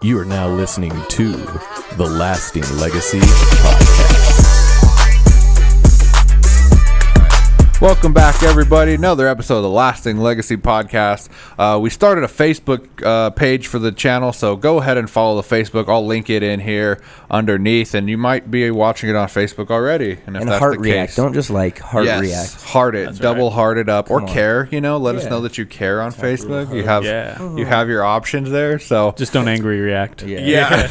You are now listening to the Lasting Legacy Podcast. Welcome back, everybody. Another episode of the Lasting Legacy Podcast. We started a Facebook page for the channel, so go ahead and follow the Facebook. I'll link it in here underneath, and you might be watching it on Facebook already. And if that's heart the react. case, don't just like heart yes, react. Heart it, That's double right. heart it up, Come or on. care. Let us Yeah. know that you care on Facebook. really You have your options there. So Just don't angry react. yeah.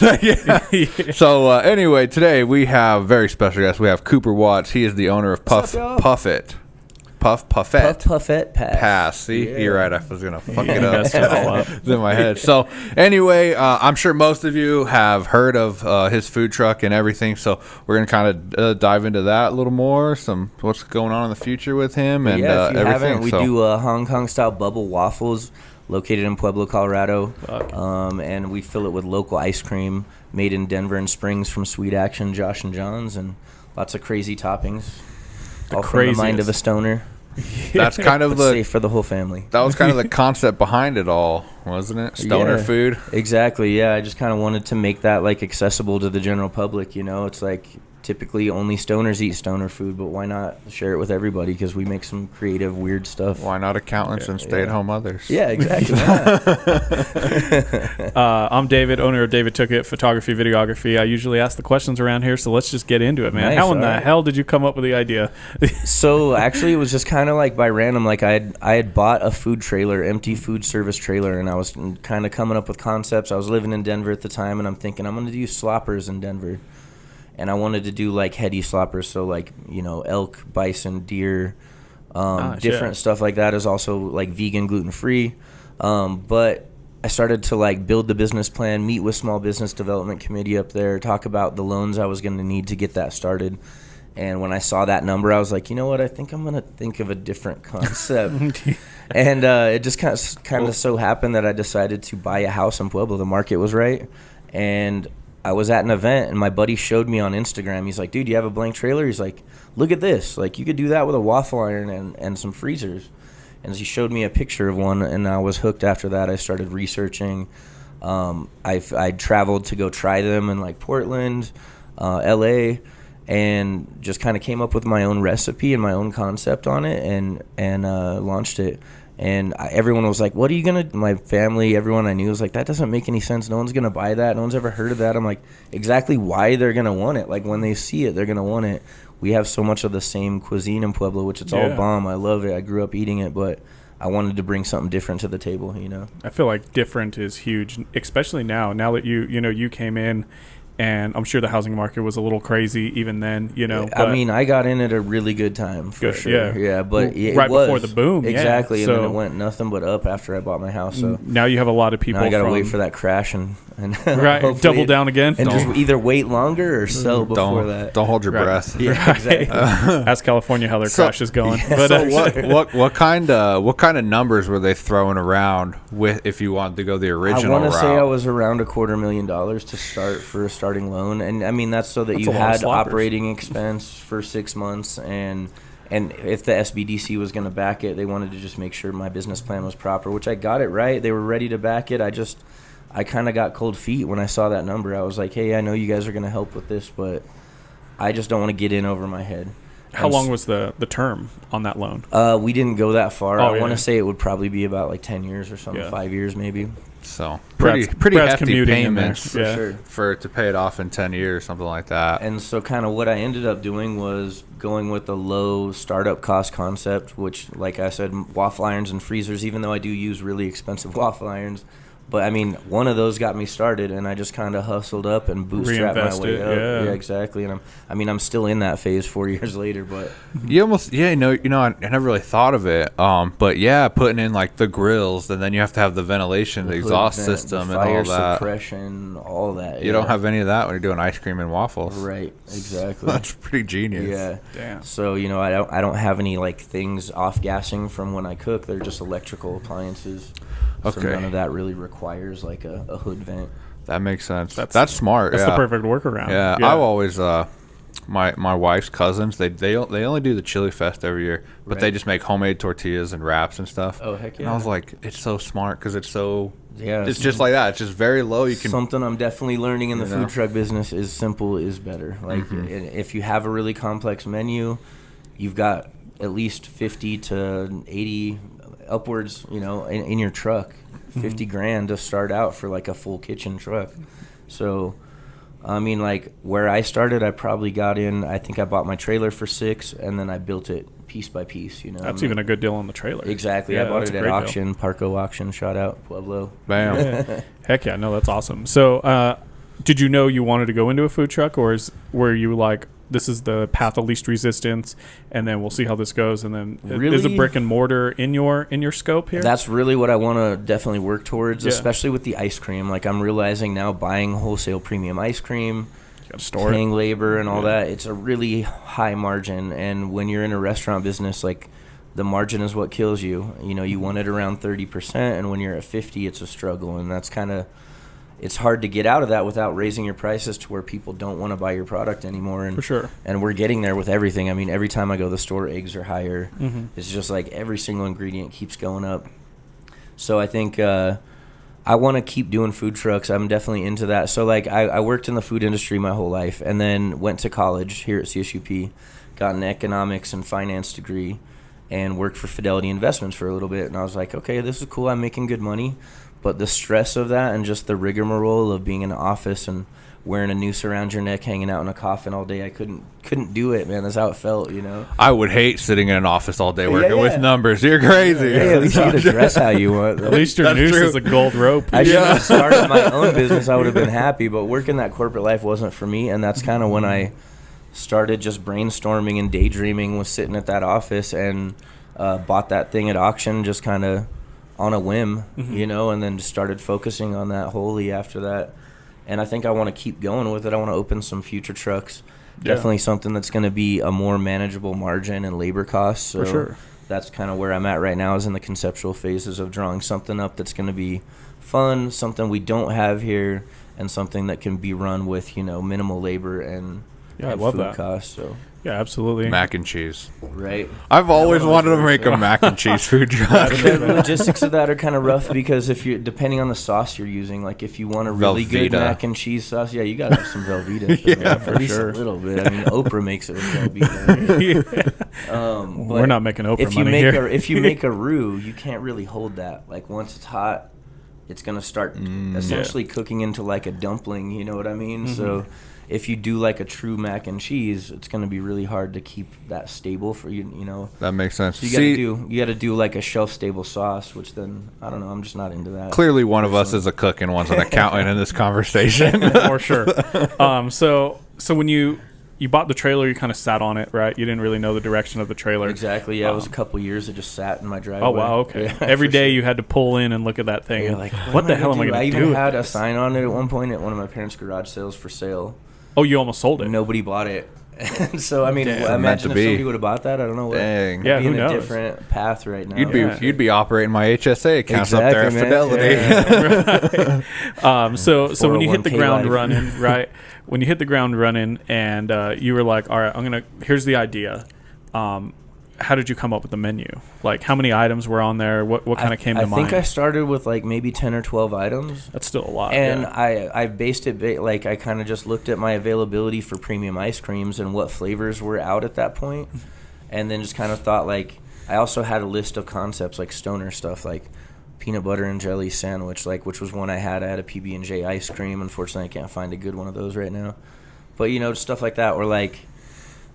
So anyway, today we have very special guest. We have Cooper Watts. He is the owner of What's up, y'all? Puffette. Puffette. Puffette Pass. See, Yeah. you're right. I was gonna fuck it You up. messed it all up. It's in my head. So anyway, I'm sure most of you have heard of his food truck and everything. So we're gonna kind of dive into that a little more. What's going on in the future with him and yeah, if you everything. haven't, we do Hong Kong style bubble waffles located in Pueblo, Colorado. And we fill it with local ice cream made in Denver and Springs from Sweet Action, Josh and John's, and lots of crazy toppings. All from the mind of a stoner. That's kind of But the safe for the whole family. that was kind of the concept behind it all, wasn't it? Stoner Yeah. food. Exactly, yeah. I just kind of wanted to make that like accessible to the general public, It's like typically only stoners eat stoner food, but why not share it with everybody? Because we make some creative, weird stuff. Why not accountants and stay-at-home mothers? Yeah, exactly. I'm David, owner of David Took It Photography, Videography. I usually ask the questions around here, so let's just get into it, man. Nice, How in the alright. hell did you come up with the idea? So actually, it was just kind of like by random. Like I had bought a food trailer, empty food service trailer, and I was kind of coming up with concepts. I was living in Denver at the time, and I'm thinking I'm going to do sloppers in Denver. And I wanted to do like heady sloppers, so like elk, bison, deer, different stuff like that. Is also like vegan, gluten free. But I started to like build the business plan, meet with small business development committee up there, talk about the loans I was going to need to get that started. And when I saw that number, I was like, you know what? I think I'm going to think of a different concept. And it just kind of so happened that I decided to buy a house in Pueblo. The market was right, and I was at an event, and my buddy showed me on Instagram. He's like, dude, you have a blank trailer? He's like, look at this. Like, you could do that with a waffle iron and some freezers. And he showed me a picture of one, and I was hooked after that. I started researching. I traveled to go try them in, like, Portland, L.A., and just kind of came up with my own recipe and my own concept on it and launched it. And everyone was like, what are you going to – my family, everyone I knew was like, that doesn't make any sense. No one's going to buy that. No one's ever heard of that. I'm like, exactly why they're going to want it. Like, when they see it, they're going to want it. We have so much of the same cuisine in Pueblo, which it's all bomb. I love it. I grew up eating it, but I wanted to bring something different to the table, I feel like different is huge, especially now that you came in. And I'm sure the housing market was a little crazy even then, I mean, I got in at a really good time, for sure. Yeah, but it right was. before the boom. Exactly, yeah. and So then it went nothing but up after I bought my house. So now you have a lot of people now I got to wait for that crash and right, hopefully double down again. and just either wait longer or sell before that. Don't hold your Right. breath. Yeah, exactly. Ask California how their crash is going. But So what kind of numbers were they throwing around with if you wanted to go the I original want to route? say I was around $250,000 to start for a starting loan, and I mean that's so that That's you a lot of had sloppers. operating expense for 6 months, and if the SBDC was going to back it, they wanted to just make sure my business plan was proper, which I got it right. They were ready to back it. I kind of got cold feet when I saw that number. I was like, hey, I know you guys are going to help with this, but I just don't want to get in over my head. how long was the term on that loan? We didn't go that far. Oh, I want yeah. to say it would probably be about like 10 years or something, Yeah. 5 years maybe. So pretty Brad's hefty commuting in there. payments Yeah. Sure. for to pay it off in 10 years, something like that. And so kind of what I ended up doing was going with a low startup cost concept, which, like I said, waffle irons and freezers, even though I do use really expensive waffle irons. But, I mean, one of those got me started, and I just kind of hustled up and bootstrapped my way Reinvested, up. yeah. Exactly. And I'm still in that phase 4 years later, but You almost, I never really thought of it. But yeah, putting in like the grills, and then you have to have the ventilation, the hood exhaust vent, system, the and fire all that. suppression, all that. You don't have any of that when you're doing ice cream and waffles. Right, exactly. That's pretty genius. Yeah. Damn. So, I don't have any like things off gassing from when I cook. They're just electrical appliances. Okay. So none of that really requires like a hood vent. That makes sense. That's- That's smart. That's yeah. the perfect workaround. Yeah, I've always my wife's cousins, they only do the Chili Fest every year, but they Right. just make homemade tortillas and wraps and stuff. Oh, heck And I yeah. was like, it's so smart because it's so Yeah, it's just like that. It's just very low. You can something I'm definitely learning in the food truck business is simple is better. Like if you have a really complex menu, you've got at least 50 to 80 upwards, in your truck. 50 grand to start out for like a full kitchen truck. So I mean, like where I started, I probably got in, I think I bought my trailer for $6 and then I built it piece by piece, That's even a good deal on the trailer. Exactly. Yeah, I bought it at auction, deal. Parco auction, shout out Pueblo. bam. Yeah. Heck yeah, no, that's awesome. So did you know you wanted to go into a food truck, or were you like, this is the path of least resistance, and then we'll see how this goes, and then is a brick and mortar in your scope here? That's really what I want to definitely work towards, especially with the ice cream. Like I'm realizing now, buying wholesale premium ice cream, paying labor and all that, it's a really high margin. And when you're in a restaurant business, like the margin is what kills you. You want it around 30%, and when you're at 50, it's a struggle, and that's kind of. It's hard to get out of that without raising your prices to where people don't want to buy your product anymore. And, for sure. And we're getting there with everything. I mean, every time I go to the store, eggs are higher. It's just like every single ingredient keeps going up. So I think I want to keep doing food trucks. I'm definitely into that. So like I worked in the food industry my whole life and then went to college here at CSUP, got an economics and finance degree, and worked for Fidelity Investments for a little bit. And I was like, okay, this is cool. I'm making good money. But the stress of that and just the rigmarole of being in an office and wearing a noose around your neck, hanging out in a coffin all day, I couldn't do it, man. That's how it felt, I would hate sitting in an office all day working with numbers. You're crazy. Hey, at least you get to dress how you want. At least your noose is a gold rope. I should have started my own business. I would have been happy, but working that corporate life wasn't for me, and that's kind of when I started just brainstorming and daydreaming, was sitting at that office and bought that thing at auction, just kind of on a whim, and then just started focusing on that wholly after that. And I think I want to keep going with it. I want to open some future trucks. Yeah. Definitely something that's going to be a more manageable margin and labor costs. So for sure. That's kind of where I'm at right now, is in the conceptual phases of drawing something up that's going to be fun, something we don't have here, and something that can be run with, minimal labor and I love food that. Costs. So. Yeah, absolutely. Mac and cheese. Right. I've always wanted to make a mac and cheese food truck. The logistics of that are kind of rough because depending on the sauce you're using, like if you want a really good mac and cheese sauce, you got to have some Velveeta. Yeah, for at least sure. A little bit. I mean, Oprah makes it with Velveeta. We're not making Oprah money here. If you make a roux, you can't really hold that. Like once it's hot, it's going to start essentially cooking into like a dumpling, you know what I mean? So if you do like a true mac and cheese, it's going to be really hard to keep that stable for you. That makes sense. So you got to do like a shelf stable sauce, which then I don't know. I'm just not into that. Clearly, one of us is a cook and one's an accountant in this conversation. For sure. So when you bought the trailer, you kind of sat on it, right? You didn't really know the direction of the trailer. Exactly. Yeah, it was a couple years. It just sat in my driveway. Oh wow. Okay. Yeah, every day you had to pull in and look at that thing. You're And like, what the hell am I going to do? I even had a sign on it at one point at one of my parents' garage sales for sale. Oh, you almost sold it. Nobody bought it. And so, I mean, Damn, imagine if somebody would have bought that. I don't know what. Dang. Yeah, be who in knows? a different path right now. You'd be operating my HSA accounts up there at Exactly, Fidelity. man. So when you hit the 401k ground life. running, right? When you hit the ground running, and you were like, all right, here's the idea. How did you come up with the menu? Like, how many items were on there? What kind of came to mind? I think I started with like maybe 10 or 12 items. That's still a lot. And yeah. I based it, like I kind of just looked at my availability for premium ice creams and what flavors were out at that point. And then just kind of thought, like, I also had a list of concepts like stoner stuff, like peanut butter and jelly sandwich, like, which was one I had. I had a PB&J ice cream. Unfortunately, I can't find a good one of those right now. But, stuff like that. Or like,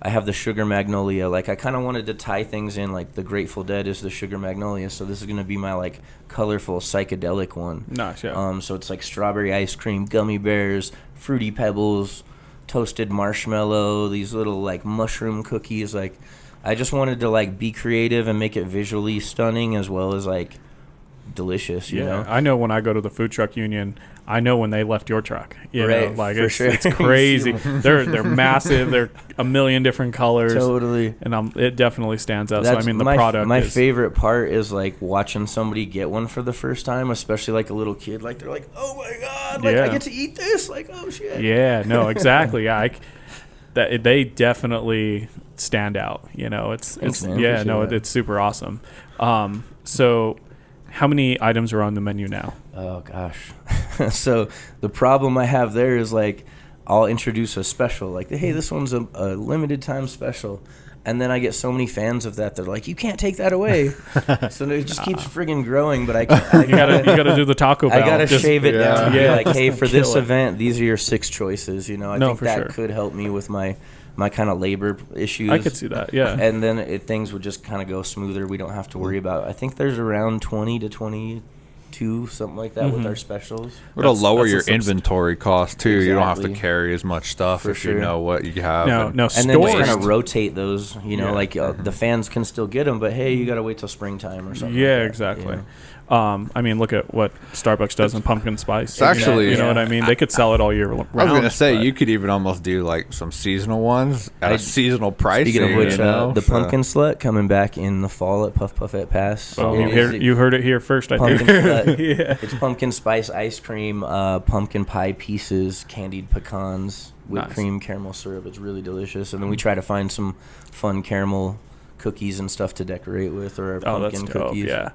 I have the Sugar Magnolia. Like, I kind of wanted to tie things in, like the Grateful Dead is the Sugar Magnolia, so this is going to be my, like, colorful psychedelic one. Nice, yeah. So it's like strawberry ice cream, gummy bears, fruity pebbles, toasted marshmallow, these little, like, mushroom cookies. Like, I just wanted to, like, be creative and make it visually stunning as well as, like, delicious, you know? I know when I go to the food truck union, I know when they left your truck. You know, like for sure. It's crazy. They're massive. They're a million different colors. Totally. And it definitely stands out. So I mean, the product. My favorite part is like watching somebody get one for the first time, especially like a little kid. Like they're like, "Oh my god! Like I get to eat this! Like oh shit!" Yeah. No. Exactly. Yeah. They definitely stand out. It's Thanks, man. yeah. Appreciate No. that. It's super awesome. So. how many items are on the menu now? Oh gosh. So the problem I have there is like I'll introduce a special, like, hey, this one's a limited time special. And then I get so many fans of that. They're like, you can't take that away. So it just keeps friggin' growing. But you gotta do the Taco Bell. I gotta shave it down. Yeah, Like, hey, for this event, these are your 6 choices. You know, I think that sure. could help me with my kind of labor issues. I could see that. Yeah. And then things would just kind of go smoother. We don't have to worry about. I think there's around 20 to 22, something like that, with our specials. It'll lower your inventory cost too. Exactly. You don't have to carry as much stuff For if sure. you know what you have. No, And then just stores. kind of rotate those, you know, like the fans can still get them, but hey, you got to wait till springtime or something. Yeah, like that, exactly. you know? I mean, look at what Starbucks does in pumpkin spice. It's actually, you know what I mean? They could sell it all year round. I was gonna say you could even almost do like some seasonal ones at a seasonal price. Speaking of which, you know? the pumpkin slut coming back in the fall at Puffette Pass. Oh, It you heard it here first, I pumpkin think. slut. Yeah. It's pumpkin spice ice cream, pumpkin pie pieces, candied pecans, whipped Nice. cream, caramel syrup. It's really delicious. And then we try to find some fun caramel cookies and stuff to decorate with, or Oh, that's pumpkin dope. cookies. Yeah.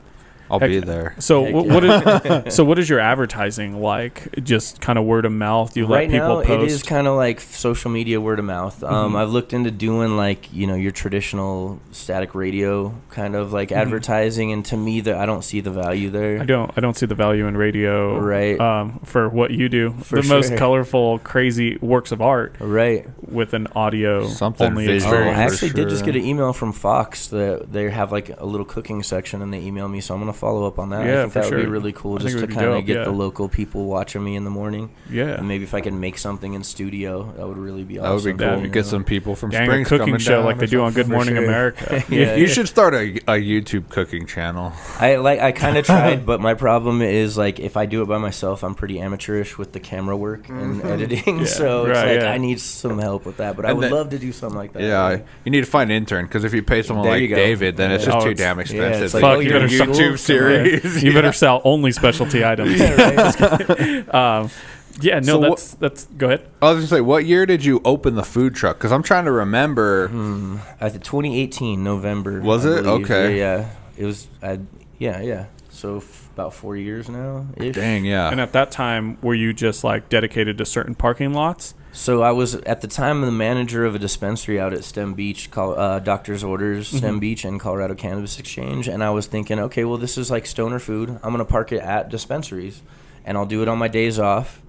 I'll Heck, be there. So Heck what is your advertising like? Just kind of word of mouth? You Right let people now, post? it is kind of like social media word of mouth. I've looked into doing like, you know, your traditional static radio kind of like advertising, and to me, I don't see the value there. I don't see the value in radio, Right. For what you do. For the most sure. colorful, crazy works of art Right. with an audio Something only visual. Oh, I experience. actually did just sure. get an email from Fox that they have like a little cooking section, and they emailed me, so I'm gonna follow up on that. Yeah, I think for that would be sure. really cool, I think just it to would be kind of dope, get yeah. the local people watching me in the morning. Yeah. And maybe if I can make something in studio, that would really be That would awesome. be cool. Yeah. You get some people from Dang, a Springs cooking coming show down like they or do on Good something. Morning sure. America. Yeah. You should start a YouTube cooking channel. I kind of tried, but my problem is like if I do it by myself, I'm pretty amateurish with the camera work and editing. Yeah, So it's right, like yeah. I need some help with that. But I And would then- love to do something like that. Yeah, you need to find an intern because if you pay someone There like you go. David, then it's Yeah. just Oh, too it's- damn expensive. it's like, Fuck, oh, you you're better in start school? YouTube series. You better sell only specialty items. Yeah, no, So that's go ahead. I was gonna say, what year did you open the food truck? Because I'm trying to remember. I think 2018 November. Was I it? believe. Okay. Yeah. It was. Yeah. So about 4 years now. Dang, yeah. And at that time, were you just like dedicated to certain parking lots? So I was at the time the manager of a dispensary out at STEM Beach, Doctor's Orders, STEM Beach, and Colorado Cannabis Exchange. And I was thinking, okay, well, this is like stoner food. I'm gonna park it at dispensaries, and I'll do it on my days off.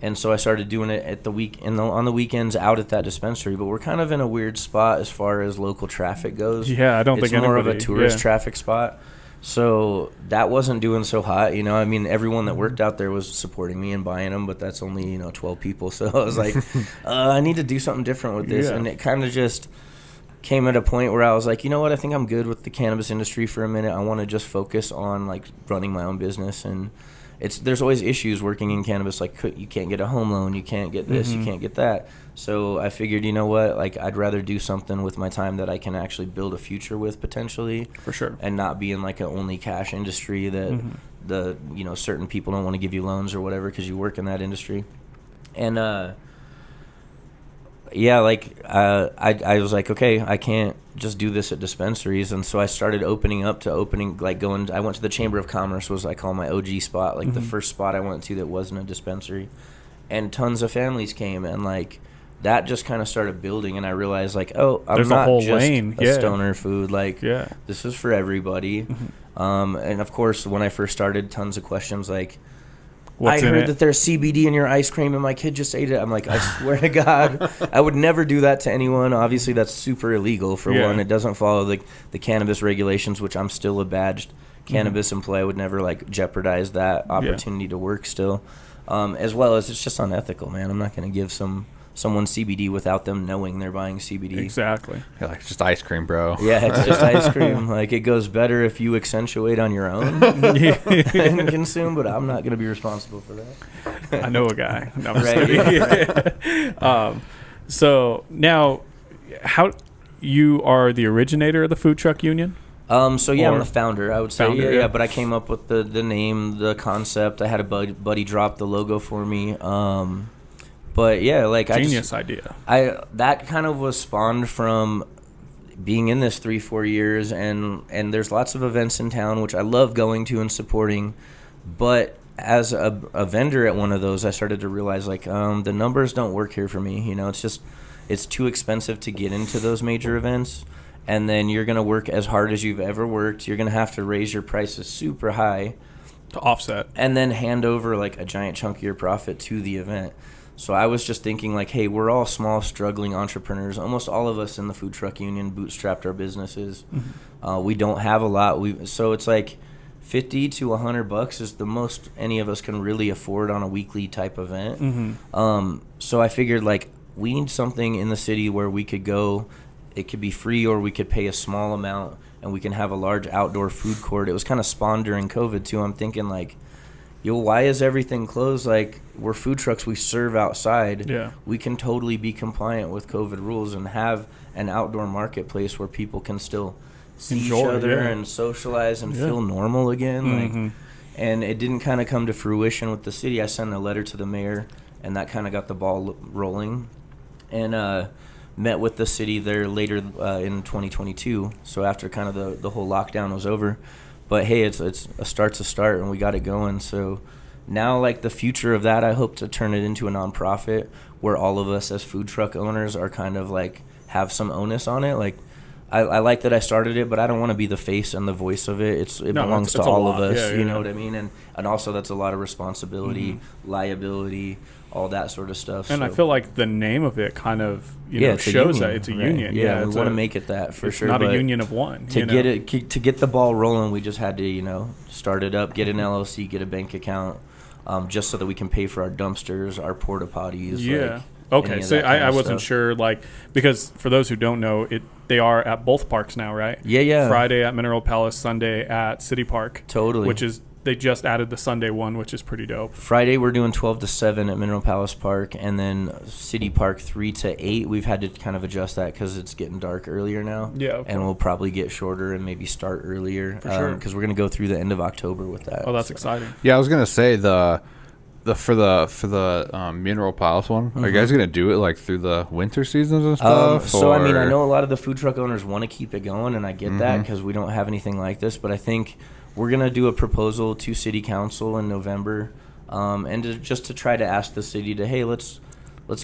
And so I started doing it at on the weekends out at that dispensary. But we're kind of in a weird spot as far as local traffic goes. Yeah, I don't it's think more of a anybody- tourist yeah. traffic spot. So that wasn't doing so hot, you know. I mean, everyone that worked out there was supporting me and buying them, but that's only 12 people. So I was like, I need to do something different with this, Yeah. and it kind of just came at a point where I was like, you know what? I think I'm good with the cannabis industry for a minute. I want to just focus on like running my own business, and there's always issues working in cannabis. Like you can't get a home loan, you can't get this, you can't get that. So I figured, you know what? Like I'd rather do something with my time that I can actually build a future with potentially. For sure. And not be in like an only cash industry that the certain people don't want to give you loans or whatever because you work in that industry. And yeah, like I was like, okay, I can't just do this at dispensaries, and so I started opening like going. I went to the Chamber of Commerce, was I call my OG spot, like the first spot I went to that wasn't a dispensary, and tons of families came, and like that just kind of started building, and I realized like, oh, I'm There's a not whole just lane, a yeah. stoner food, like Yeah. this is for everybody. And of course, when I first started, tons of questions like, What's I in heard it? that there's CBD in your ice cream, and my kid just ate it. I'm like, I swear to God, I would never do that to anyone. Obviously, that's super illegal for Yeah. one. It doesn't follow the cannabis regulations, which I'm still a badged cannabis employee. I would never like jeopardize that opportunity to work still. As well as it's just unethical, man. I'm not going to give someone CBD without them knowing they're buying CBD. Exactly. You're like, it's just ice cream, bro. Yeah, it's just ice cream. Like, it goes better if you accentuate on your own and consume, but I'm not going to be responsible for that. I know a guy. No, I'm just Right, kidding. So now, how you are the originator of the food truck union? So yeah, Or I'm the founder, I would say. founder, Yeah, yeah. but I came up with the name, the concept. I had a buddy drop the logo for me. But yeah, like Genius idea. that kind of was spawned from being in this 3-4 years, and there's lots of events in town which I love going to and supporting, but as a vendor at one of those, I started to realize like the numbers don't work here for me. You know, it's too expensive to get into those major events, and then you're gonna work as hard as you've ever worked. You're gonna have to raise your prices super high to offset, and then hand over like a giant chunk of your profit to the event. So I was just thinking like, hey, we're all small, struggling entrepreneurs. Almost all of us in the food truck union bootstrapped our businesses. We don't have a lot. So it's like $50 to $100 is the most any of us can really afford on a weekly type event. So I figured like we need something in the city where we could go. It could be free, or we could pay a small amount, and we can have a large outdoor food court. It was kind of spawned during COVID too. I'm thinking like, yo, why is everything closed? Like, we're food trucks, we serve outside. Yeah. We can totally be compliant with COVID rules and have an outdoor marketplace where people can still see each other and socialize and feel normal again. Like, and it didn't kind of come to fruition with the city. I sent a letter to the mayor, and that kind of got the ball rolling. And met with the city there later in 2022. So after kind of the whole lockdown was over. But hey, it's a start's a start, and we got it going. So now, like, the future of that, I hope to turn it into a nonprofit where all of us as food truck owners are kind of like have some onus on it. Like, I like that I started it, but I don't want to be the face and the voice of it. It belongs to all of us. You know what I mean? And also that's a lot of responsibility, liability, all that sort of stuff. And so I feel like the name of it kind of shows that it's a union. Yeah, we want to make it that for sure. It's not a union of one. To get the ball rolling, we just had to start it up, get an LLC, get a bank account, just so that we can pay for our dumpsters, our porta potties. Yeah. Okay, so I wasn't sure, like, because for those who don't know, they are at both parks now, right? Yeah. Friday at Mineral Palace, Sunday at City Park. Totally. Which is, they just added the Sunday one, which is pretty dope. Friday we're doing 12 to 7 at Mineral Palace Park, and then City Park 3 to 8. We've had to kind of adjust that because it's getting dark earlier now. Yeah. Okay. And we'll probably get shorter and maybe start earlier. For sure. Because we're going to go through the end of October with that. Oh, that's exciting. Yeah, I was gonna say for the Mineral Palace one, are you guys gonna do it like through the winter seasons and stuff? So I mean, I know a lot of the food truck owners want to keep it going, and I get that because we don't have anything like this. But I think we're gonna do a proposal to City Council in November, and just to try to ask the city to, hey, let's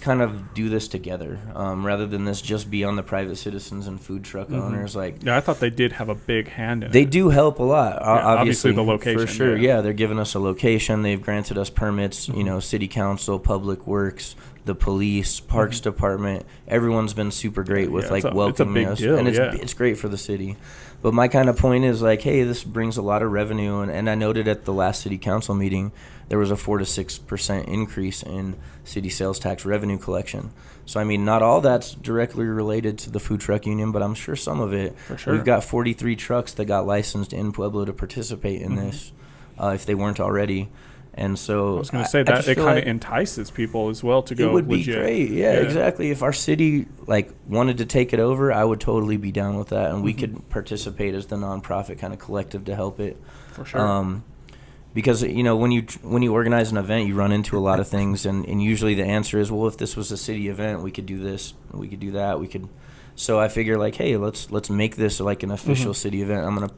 kind of do this together, rather than this just be on the private citizens and food truck owners. Like, yeah, I thought they did have a big hand in it. They do help a lot, obviously the location. For sure, yeah. They're giving us a location. They've granted us permits, City Council, Public Works, the police, Parks Department. Everyone's been super great with, welcoming us. Deal, and it's great for the city. But my kind of point is, like, hey, this brings a lot of revenue. And I noted at the last City Council meeting, there was a 4 to 6% increase in city sales tax revenue collection. So, I mean, not all that's directly related to the food truck union, but I'm sure some of it. For sure. We've got 43 trucks that got licensed in Pueblo to participate in this, if they weren't already. And so I was going to say that it kind of entices people as well to go. It would be great. Yeah, exactly. If our city wanted to take it over, I would totally be down with that, and we could participate as the nonprofit kind of collective to help it. For sure. Because when you organize an event, you run into a lot of things, and usually the answer is, well, if this was a city event, we could do this, we could do that, we could. So I figure, like, hey, let's make this like an official city event. I'm gonna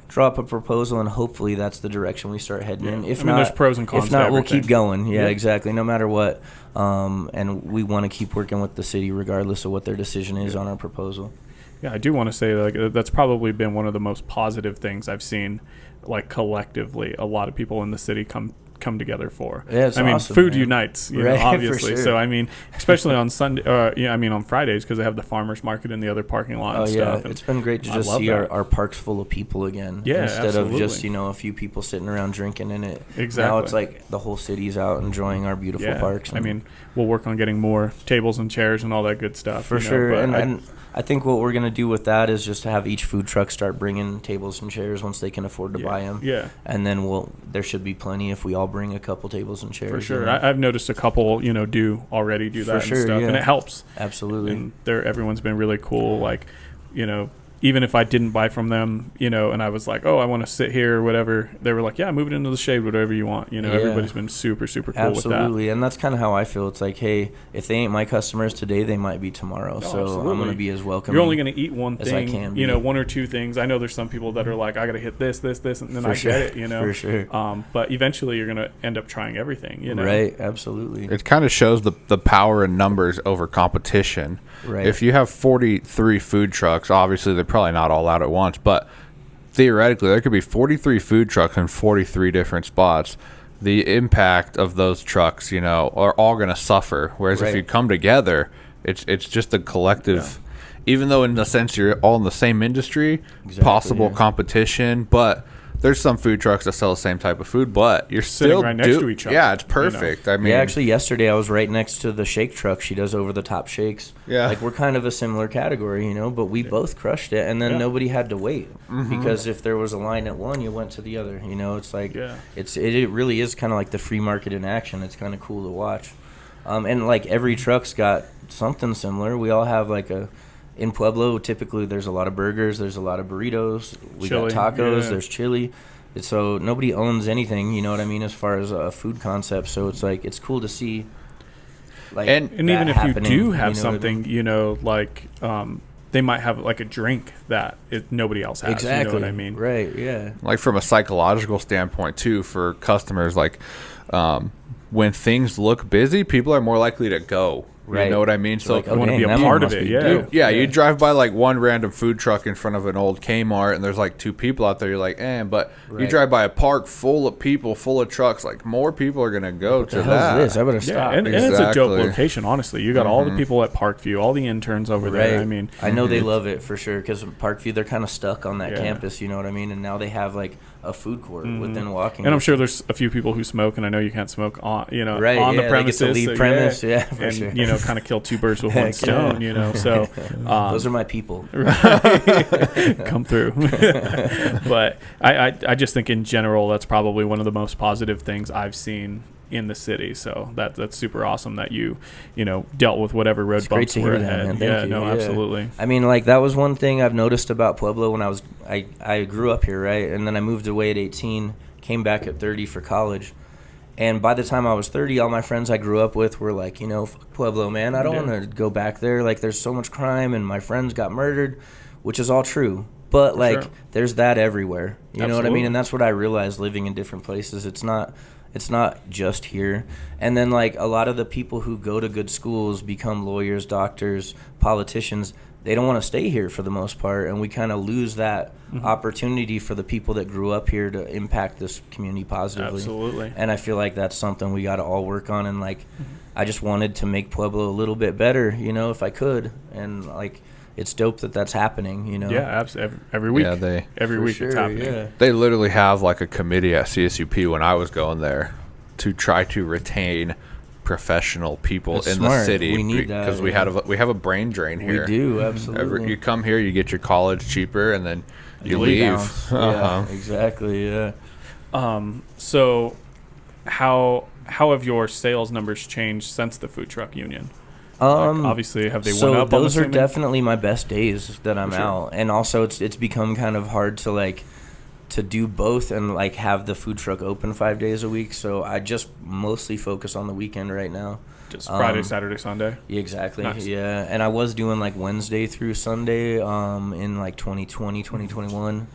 draw up a proposal, and hopefully that's the direction we start heading in. If not, there's pros and cons. If not, to we'll keep going. Yeah, exactly. No matter what, and we want to keep working with the city regardless of what their decision is on our proposal. Yeah, I do want to say, like, that's probably been one of the most positive things I've seen. Like, collectively, a lot of people in the city come together for. Yeah, it's awesome, food man. unites, obviously. Sure. So, I mean, especially on Sunday, on Fridays, because they have the farmers market in the other parking lot and stuff. It's been great to just see our parks full of people again. Yeah, instead of just, a few people sitting around drinking in it. Exactly. Now it's like the whole city's out enjoying our beautiful parks. I mean, we'll work on getting more tables and chairs and all that good stuff. For sure. And I think what we're going to do with that is just to have each food truck start bringing tables and chairs once they can afford to buy them. Yeah. And then there should be plenty if we all bring a couple tables and chairs. For sure. I've noticed a couple, do already do that and stuff. And it helps. Absolutely. And everyone's been really cool. Like, even if I didn't buy from them, you know, and I was like, oh, I want to sit here or whatever, they were like, yeah, move it into the shade, whatever you want. You know, everybody's been super, super cool with that. Absolutely. And that's kind of how I feel. It's like, hey, if they ain't my customers today, they might be tomorrow. So absolutely. I'm going to be as welcome. You're only going to eat one as thing, I can you know, one or two things. I know there's some people that are like, I got to hit this, and then I get it, you know. For sure. But eventually you're going to end up trying everything, you know. Right. Absolutely. It kind of shows the power in numbers over competition. Right. If you have 43 food trucks, obviously they're probably not all out at once, but theoretically there could be 43 food trucks in 43 different spots. The impact of those trucks, you know, are all going to suffer. Whereas if you come together, it's just a collective, even though in a sense you're all in the same industry, possible competition, but there's some food trucks that sell the same type of food, but you're sitting still right next to each other. Yeah, it's perfect. You know? I mean, actually, yesterday I was right next to the shake truck. She does over the top shakes. Yeah, like we're kind of a similar category, you know, but we both crushed it, and then nobody had to wait because if there was a line at one, you went to the other. You know, it's like it really is kind of like the free market in action. It's kind of cool to watch, and like every truck's got something similar. We all have like in Pueblo, typically there's a lot of burgers, there's a lot of burritos, we got tacos, there's chili. So nobody owns anything, you know what I mean, as far as a food concept. So it's like, it's cool to see. Like, and even if you do have you know something, I mean? You know, like they might have like a drink that nobody else has. Exactly. You know what I mean? Right, yeah. Like from a psychological standpoint too, for customers, like when things look busy, people are more likely to go. Right. You know what I mean? So like, I want to be a part of it. Yeah. You drive by like one random food truck in front of an old Kmart and there's like two people out there. You're like, but you drive by a park full of people, full of trucks. Like more people are going to go to that. This? I better stop. And it's a dope location, honestly. You got all the people at Parkview, all the interns over there. I mean, I know they love it for sure because Parkview, they're kind of stuck on that campus. You know what I mean? And now they have like a food court within walking. And I'm sure there's a few people who smoke, and I know you can't smoke on, you know, on the premises. They get to leave premise, for and, sure. you know, kind of kill two birds with one stone, you know. So those are my people. Come through. But I just think in general that's probably one of the most positive things I've seen in the city. So that's super awesome that you know, dealt with whatever road bumps were ahead. Absolutely. I mean, like that was one thing I've noticed about Pueblo when I grew up here, right? And then I moved away at 18, came back at 30 for college. And by the time I was 30, all my friends I grew up with were like, you know, fuck Pueblo, man. I don't want to go back there. Like, there's so much crime, and my friends got murdered, which is all true. But, like, there's that everywhere. You know what I mean? And that's what I realized living in different places. It's not just here. And then, like, a lot of the people who go to good schools become lawyers, doctors, politicians. They don't want to stay here for the most part, and we kind of lose that opportunity for the people that grew up here to impact this community positively. Absolutely. And I feel like that's something we got to all work on, and like I just wanted to make Pueblo a little bit better, you know, if I could. And like it's dope that that's happening, you know. Yeah, absolutely. Every week. Yeah, every week it's happening. Yeah. They literally have like a committee at CSUP when I was going there to try to retain professional people That's in smart. the city. We need that, because we have a brain drain here. We do, absolutely. You come here, you get your college cheaper, and then you leave. Yeah, exactly. Yeah. So, how have your sales numbers changed since the food truck union? Like, obviously, have they went up? Those are definitely my best days that I'm out, and also it's become kind of hard to like to do both and like have the food truck open 5 days a week. So I just mostly focus on the weekend right now. Just Friday, Saturday, Sunday. Yeah, exactly. Nice. Yeah, and I was doing like Wednesday through Sunday in like 2020, 2021,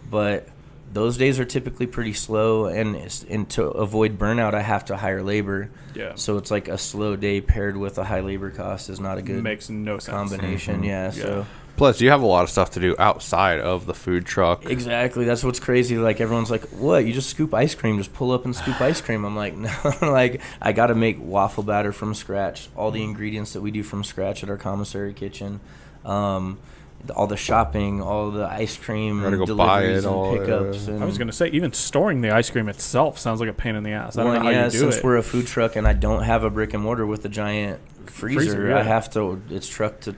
but those days are typically pretty slow, and to avoid burnout, I have to hire labor. Yeah. So it's like a slow day paired with a high labor cost is not a good makes no sense. Combination. Yeah. So. Plus, you have a lot of stuff to do outside of the food truck. Exactly. That's what's crazy. Like, everyone's like, what? You just scoop ice cream. Just pull up and scoop ice cream. I'm like, no. Like, I got to make waffle batter from scratch. All the ingredients that we do from scratch at our commissary kitchen. All the shopping, all the ice cream deliveries and pickups. And I was going to say, even storing the ice cream itself sounds like a pain in the ass. I don't know how you do since we're a food truck and I don't have a brick and mortar with a giant freezer, I have to, it's truck to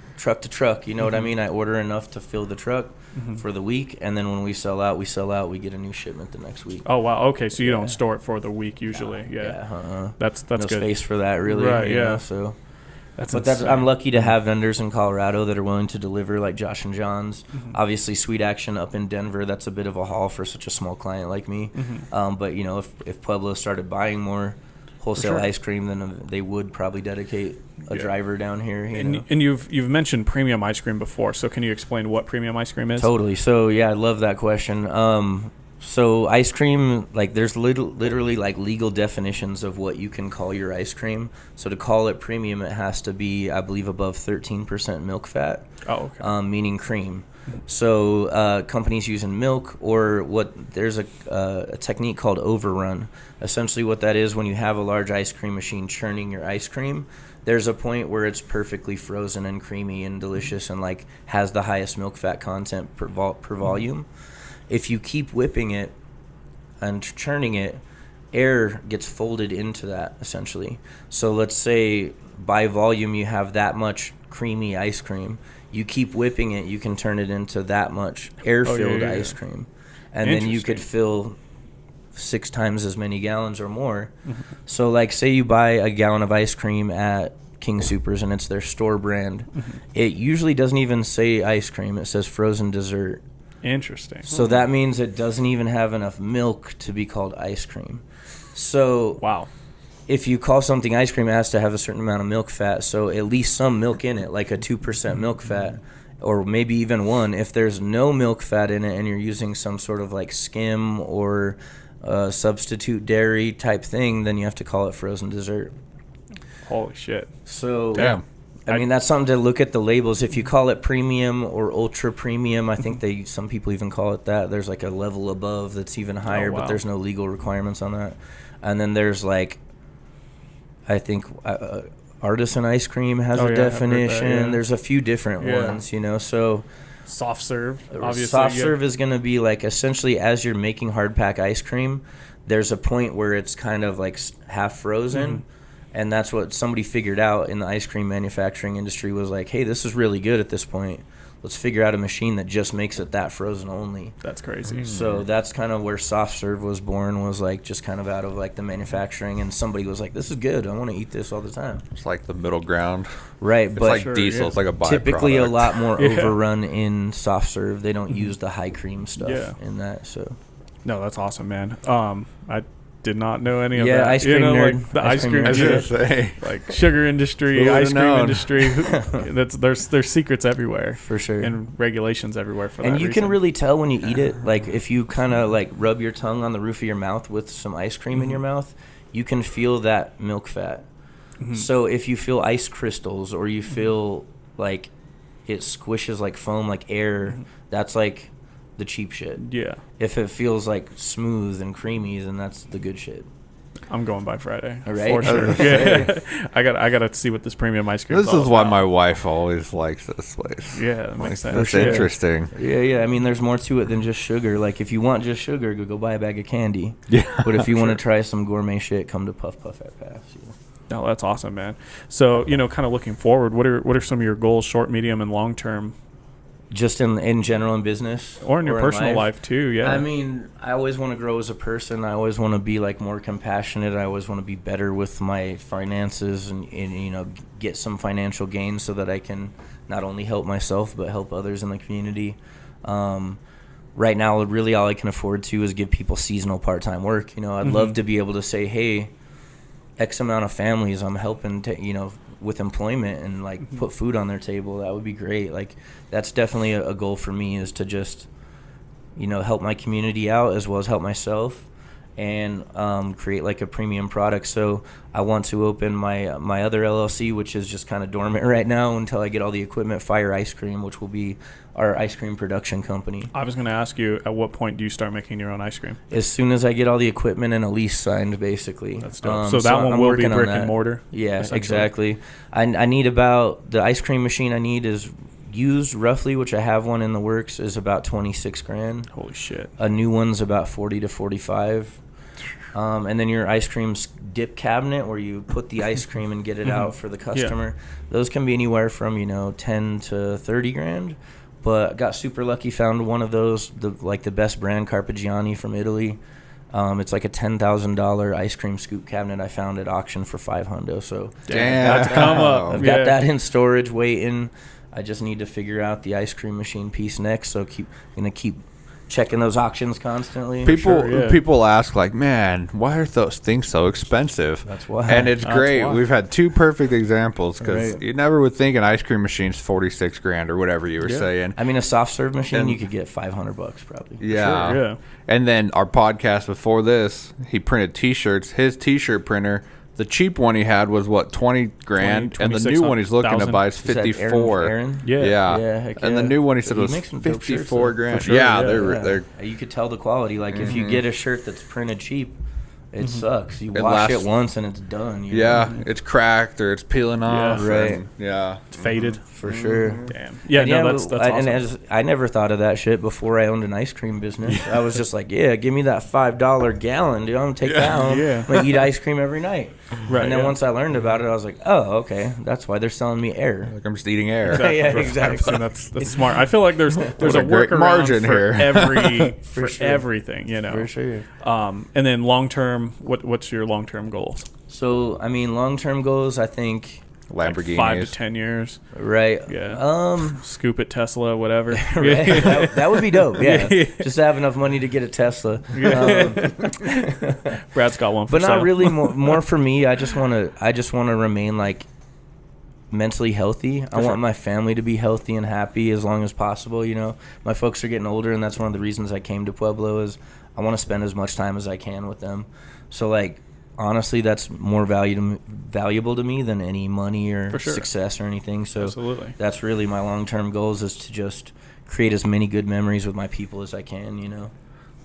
truck, you know what I mean? I order enough to fill the truck for the week, and then when we sell out, we get a new shipment the next week. Oh, wow. Okay, so you don't store it for the week usually. That's no good. Space for that, really. Right, you know, so I'm lucky to have vendors in Colorado that are willing to deliver, like Josh and John's. Obviously, Sweet Action up in Denver, that's a bit of a haul for such a small client like me. But you know, if Pueblo started buying more wholesale ice cream, then they would probably dedicate a driver down here. And you've mentioned premium ice cream before, so can you explain what premium ice cream is? Totally. So yeah, I love that question. So ice cream, like there's literally like legal definitions of what you can call your ice cream. So to call it premium, it has to be, I believe, above 13% milk fat. Oh, okay. Meaning cream. So companies using milk, or there's a technique called overrun. Essentially what that is, when you have a large ice cream machine churning your ice cream, there's a point where it's perfectly frozen and creamy and delicious and like has the highest milk fat content per volume. If you keep whipping it and churning it, air gets folded into that, essentially. So let's say by volume you have that much creamy ice cream. You keep whipping it, you can turn it into that much air-filled ice cream. And then you could fill 6 times as many gallons or more. So like say you buy a gallon of ice cream at King Soopers and it's their store brand. It usually doesn't even say ice cream. It says frozen dessert. Interesting. So that means it doesn't even have enough milk to be called ice cream. So wow. If you call something ice cream, it has to have a certain amount of milk fat. So at least some milk in it, like a 2% milk fat, or maybe even 1. If there's no milk fat in it and you're using some sort of like skim or substitute dairy type thing, then you have to call it frozen dessert. Holy shit. So damn. I mean, that's something to look at the labels. If you call it premium or ultra premium, I think some people even call it that. There's like a level above that's even higher, but there's no legal requirements on that. And then there's like, I think artisan ice cream has a definition. There's a few different ones, you know. So soft serve, obviously. Soft serve is going to be like essentially as you're making hard pack ice cream, there's a point where it's kind of like half frozen. And that's what somebody figured out in the ice cream manufacturing industry was like, hey, this is really good at this point. Let's figure out a machine that just makes it that frozen only. That's crazy. So that's kind of where soft serve was born, was like just kind of out of like the manufacturing. And somebody was like, this is good. I want to eat this all the time. It's like the middle ground. Right. It's like diesel. Yeah. It's like a byproduct. Typically a lot more overrun in soft serve. They don't use the high cream stuff in that. So. No, that's awesome, man. I did not know any of that. Yeah, ice cream nerd. Like the ice cream I was gonna say. Like sugar industry, ice cream industry. There's secrets everywhere. For sure. And regulations everywhere for that. And you can really tell when you eat it. Like if you kind of like rub your tongue on the roof of your mouth with some ice cream in your mouth, you can feel that milk fat. So if you feel ice crystals or you feel like it squishes like foam, like air, that's like the cheap shit. Yeah. If it feels like smooth and creamy, then that's the good shit. I'm going by Friday. All right. For sure. Yeah. I gotta see what this premium ice cream is. This is why my wife always likes this place. Yeah, that makes sense. That's interesting. Yeah. I mean, there's more to it than just sugar. Like, if you want just sugar, go buy a bag of candy. Yeah. But if you want to try some gourmet shit, come to Puffette Pass. No, that's awesome, man. So, kind of looking forward, what are some of your goals, short, medium, and long term? Just in general in business? Or in your personal life too, yeah. I mean, I always want to grow as a person. I always want to be like more compassionate. I always want to be better with my finances and get some financial gains so that I can not only help myself but help others in the community. Right now, really all I can afford to is give people seasonal part-time work. I'd love to be able to say, hey, X amount of families I'm helping to, with employment and like put food on their table. That would be great. Like that's definitely a goal for me, is to just help my community out as well as help myself and create like a premium product. So I want to open my other LLC, which is just kind of dormant right now until I get all the equipment, Fire Ice Cream, which will be our ice cream production company. I was going to ask you, at what point do you start making your own ice cream? As soon as I get all the equipment and a lease signed, basically. That's dope. So that one will be brick and mortar? Yeah, exactly. I need about, the ice cream machine I need is used roughly, which I have one in the works, is about $26,000. Holy shit. A new one's about 40 to 45. And then your ice cream dip cabinet where you put the ice cream and get it out for the customer. Yeah. Those can be anywhere from, 10 to 30 grand. But got super lucky, found one of those, the best brand, Carpigiani from Italy. It's like a $10,000 ice cream scoop cabinet I found at auction for $500. So Damn. Got to come up. I've got that in storage waiting. I just need to figure out the ice cream machine piece next. So gonna keep checking those auctions constantly. People ask like, man, why are those things so expensive? That's why. And it's great. why. We've had 2 perfect examples because Right. you never would think an ice cream machine's $46,000 or whatever you were saying. I mean, a soft serve machine, And- you could get $500 probably. Yeah. Sure, yeah. And then our podcast before this, he printed T-shirts. His T-shirt printer, the cheap one he had was what, $20,000, and the new one he's looking to buy is Is that $54,000. Aaron? Yeah. Yeah, heck And the yeah. new one he said He was makes some dope shirts, $54,000. For sure, yeah, yeah. they're You could tell the quality. Like if you get a shirt that's printed cheap, it sucks. You It wash lasts- it once and it's done. You yeah, know? it's cracked or it's peeling off. Right. and- yeah. It's faded. For sure. Damn. Yeah, And no, that's awesome. I never thought of that shit before I owned an ice cream business. I was just like, yeah, give me that $5 gallon, dude. I'm gonna take that home. Yeah. I'm gonna eat ice cream every night. Right, And then yeah. once I learned about it, I was like, oh, okay, that's why they're selling me air. Like I'm just eating air. Yeah, exactly. And that's smart. I feel like there's a a great workaround margin for here. for sure. everything, you know. For sure. And then long term, what's your long term goals? So I mean, long-term goals, I think, Like Lamborghinis. 5 to 10 years. right? Yeah. Scoop at Tesla, whatever. Right. that would be dope. Yeah. Just to have enough money to get a Tesla. Brad's got one for But not sale. really. More for me. I just want to remain like mentally healthy. I want my family to be healthy and happy as long as possible. You know, my folks are getting older, and that's one of the reasons I came to Pueblo. Is I want to spend as much time as I can with them. So like, honestly, that's more valuable to me than any money or For sure. success or anything. So Absolutely. that's really my long-term goals, is to just create as many good memories with my people as I can. You know.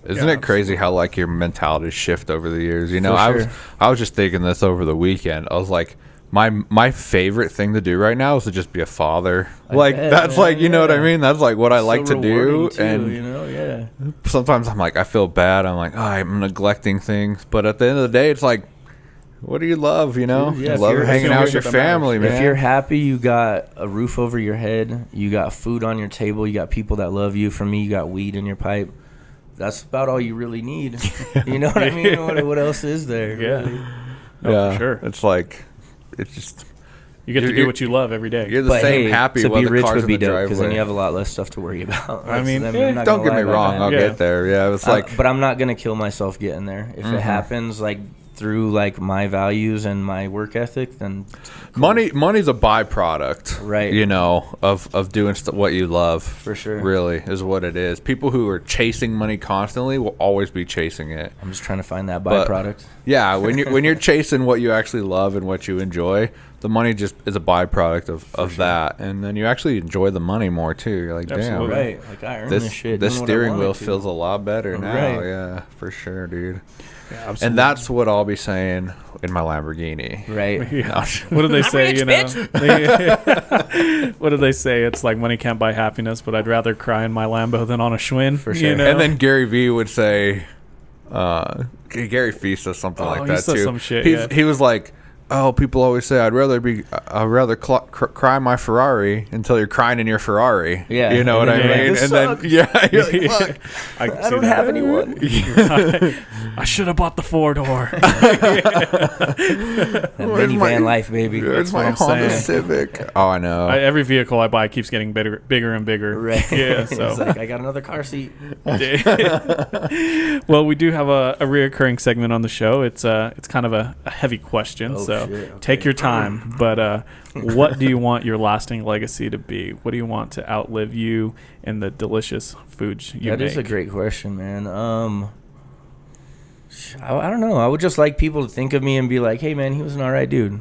Isn't Yeah, it crazy how like your mentality shift over the years? You know, For sure. I was just thinking this over the weekend. I was like, my favorite thing to do right now is to just be a father. Like bet, that's man, like, you know what I yeah. mean? That's like what I So like to do. rewarding, too, And you know, yeah. sometimes I'm like, I feel bad. I'm like, oh, I'm neglecting things. But at the end of the day, it's like, what do you love? You know, Yeah, you if love you're- hanging if out you're- with your that matters. family, man. If you're happy, you got a roof over your head, you got food on your table, you got people that love you. For me, you got weed in your pipe. That's about all you really need. You know what I mean? What else is there? Yeah. really? No, yeah, for sure. It's like, it's just You get to You're- do what you love every day. you're the But same hey, happy to while be the rich car's would in be the dope, because then driveway. you have a lot less stuff to worry about. I mean, I'm eh, not Don't gonna get me lie about wrong, that. I'll Yeah. get there. Yeah, it's like But I'm not gonna kill myself getting there. If it happens, like through like my values and my work ethic, then money's a byproduct, Right. You know, of doing what you love. For sure. really is what it is. People who are chasing money constantly will always be chasing it. I'm just trying to find that But- byproduct. Yeah, when you're chasing what you actually love and what you enjoy, the money just is a byproduct of that, and then you actually enjoy the money more too. You're like, damn, Absolutely. Right. Like I earned this, shit. this doing what I steering wanted wheel to. feels a lot better now. Right. Yeah, for sure, dude. Yeah, absolutely. And that's what I'll be saying in my Lamborghini. Right. Yeah. What do they say? You know, what do they say? It's like money can't buy happiness, but I'd rather cry in my Lambo than on a Schwinn. For sure. You know? And then Gary Vee would say, Gary Vee says something Oh, like he that says too. some shit, yeah. He was like, oh, people always say I'd rather cry my Ferrari until you're crying in your Ferrari. Yeah. You know And what I then you're like, mean? "This And then sucks." yeah, you're like, fuck. I I don't have anyone. I should have bought the 4-door. That Where's minivan my- life, baby. Where's what my I'm Honda saying. Civic? Oh, I know. Every vehicle I buy keeps getting bigger and bigger. Right. Yeah. It's So. like I got another car seat. Well, we do have a reoccurring segment on the show. It's kind of a heavy question, Oh, so shit, okay. take your time. But what do you want your lasting legacy to be? What do you want to outlive you and the delicious foods you That make? is a great question, man. I don't know. I would just like people to think of me and be like, "Hey, man, he was an alright dude."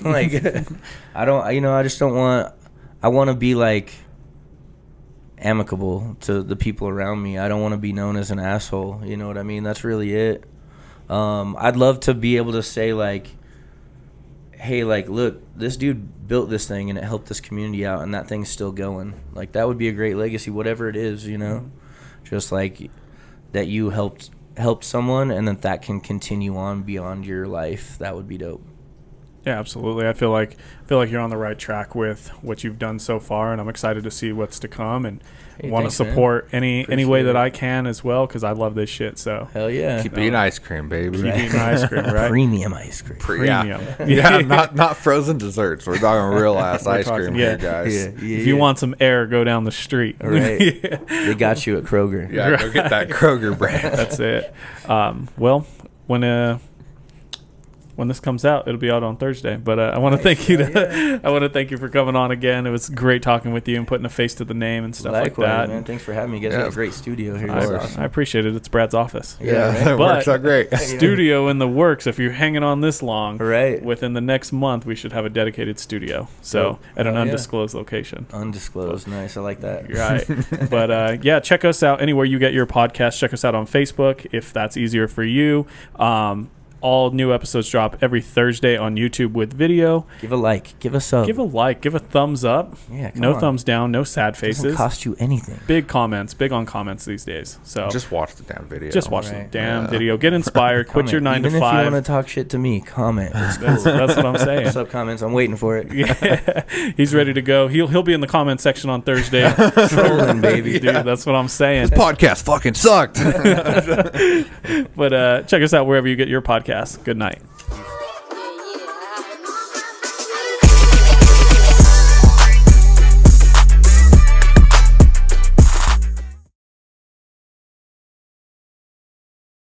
Like, I just don't want. I want to be like amicable to the people around me. I don't want to be known as an asshole. You know what I mean? That's really it. I'd love to be able to say like, hey, like, look, this dude built this thing and it helped this community out, and that thing's still going. Like, that would be a great legacy, whatever it is, you know? Just like that you helped someone, and that can continue on beyond your life. That would be dope. Yeah, absolutely. I feel like you're on the right track with what you've done so far, and I'm excited to see what's to come, and want to support any way that I can as well, because I love this shit. So hell yeah, keep eating ice cream, baby. Keep eating ice cream, right? Premium ice cream. Premium. Yeah, not frozen desserts. We're talking real ass ice cream here, guys. If you want some air, go down the street. Right. They got you at Kroger. Yeah, go get that Kroger brand. That's it. Well, when this comes out, it'll be out on Thursday. But I want to thank you. I want to thank you for coming on again. It was great talking with you and putting a face to the name and stuff like that. Man. Thanks for having me. You guys have a great studio here. I appreciate it. It's Brad's office. Yeah, it works out great. Studio in the works. If you're hanging on this long, right, within the next month, we should have a dedicated studio. So at an undisclosed location. Undisclosed. Nice. I like that. Right. But check us out anywhere you get your podcast. Check us out on Facebook if that's easier for you. All new episodes drop every Thursday on YouTube with video. Give a like. Give a sub. Give a like. Give a thumbs up. Yeah, no thumbs down. No sad faces. Doesn't cost you anything. Big comments. Big on comments these days. So just watch the damn video. Just watch the damn video. Get inspired. Quit your 9 to 5. Even if you want to talk shit to me, comment. That's what I'm saying. Sub comments. I'm waiting for it. Yeah, he's ready to go. He'll be in the comment section on Thursday. Trolling, baby. Dude, that's what I'm saying. This podcast fucking sucked. But check us out wherever you get your podcasts. Good night.